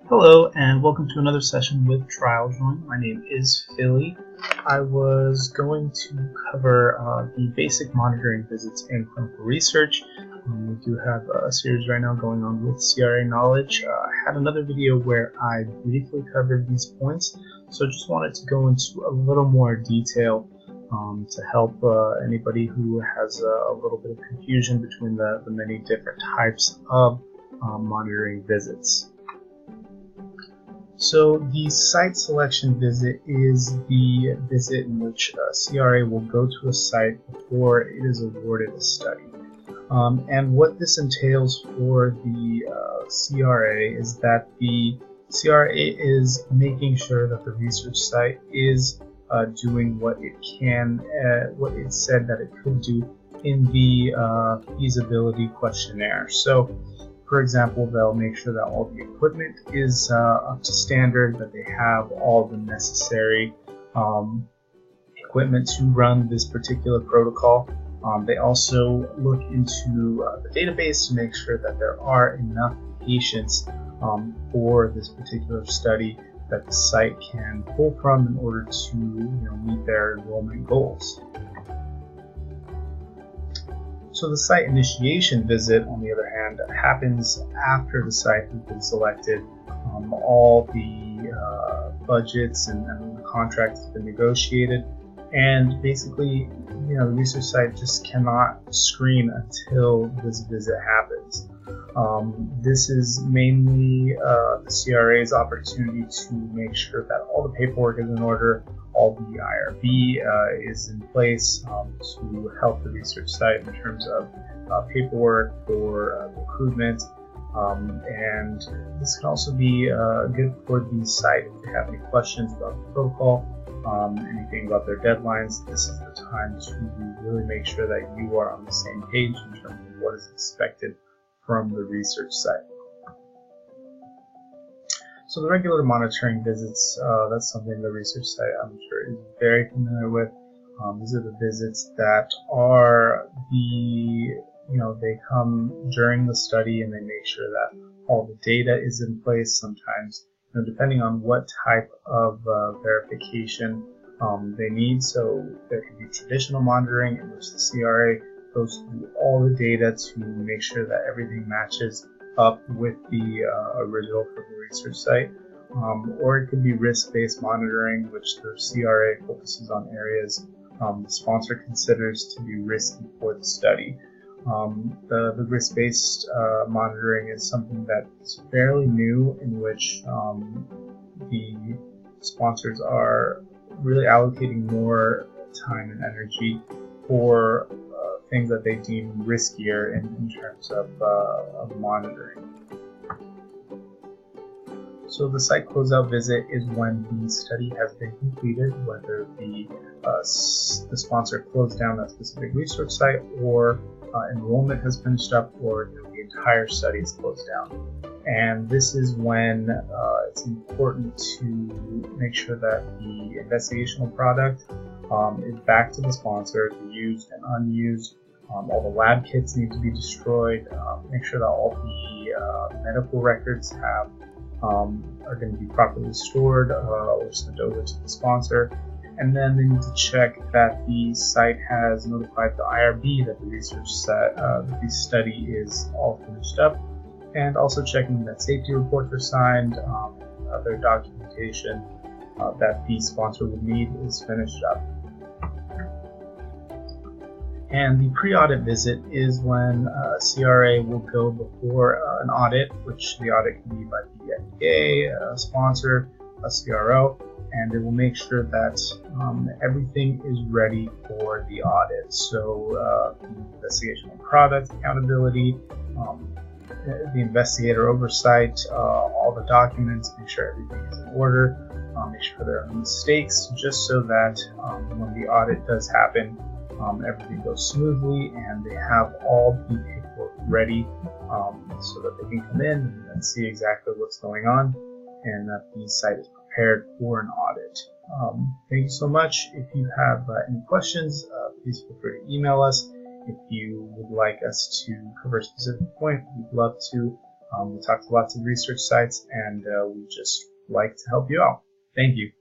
Hello and welcome to another session with TrialJoin. My name is Philly. I was going to cover the basic monitoring visits in clinical research. We do have a series right now going on with CRA knowledge. I had another video where I briefly covered these points, so I just wanted to go into a little more detail to help anybody who has a little bit of confusion between the many different types of monitoring visits. So the site selection visit is the visit in which CRA will go to a site before it is awarded a study. And what this entails for the CRA is that the CRA is making sure that the research site is doing what it can, what it said that it could do in the feasibility questionnaire. So, for example, they'll make sure that all the equipment is up to standard, that they have all the necessary equipment to run this particular protocol. They also look into the database to make sure that there are enough patients for this particular study that the site can pull from in order to meet their enrollment goals. So the site initiation visit, on the other hand, happens after the site has been selected. All the budgets and the contract has been negotiated, and basically, the research site just cannot screen until this visit happens. This is mainly the CRA's opportunity to make sure that all the paperwork is in order, all the IRB is in place to help the research site in terms of paperwork for recruitment. And this can also be good for the site if they have any questions about the protocol, anything about their deadlines. This is the time to really make sure that you are on the same page in terms of what is expected from the research site. So the regular monitoring visits, that's something the research site, I'm sure, is very familiar with. These are the visits that are they come during the study and they make sure that all the data is in place. Sometimes, depending on what type of verification they need. So there can be traditional monitoring in which the CRA goes through all the data to make sure that everything matches up with the original from the research site, or it could be risk-based monitoring, which the CRA focuses on areas the sponsor considers to be risky for the study. The risk-based monitoring is something that is fairly new, in which the sponsors are really allocating more time and energy for things that they deem riskier in terms of monitoring. So the site closeout visit is when the study has been completed, whether the sponsor closed down that specific research site, or enrollment has finished up, or the entire study is closed down. And this is when it's important to make sure that the investigational product is back to the sponsor, the used and unused. All the lab kits need to be destroyed. Make sure that all the medical records are going to be properly stored or sent over to the sponsor. And then they need to check that the site has notified the IRB that the research the study is all finished up, and also checking that safety reports are signed, other documentation that the sponsor would need is finished up. And the pre-audit visit is when CRA will go before an audit, which the audit can be by the FDA, a sponsor, a CRO, and it will make sure that everything is ready for the audit. So the investigational product, accountability, the investigator oversight, all the documents, make sure everything is in order, make sure there are no mistakes, just so that when the audit does happen, everything goes smoothly and they have all the paperwork ready so that they can come in and see exactly what's going on, and that the site is prepared for an audit. Thank you so much. If you have any questions, please feel free to email us. If you would like us to cover a specific point, we'd love to We talk to lots of research sites, and we just like to help you out. Thank you.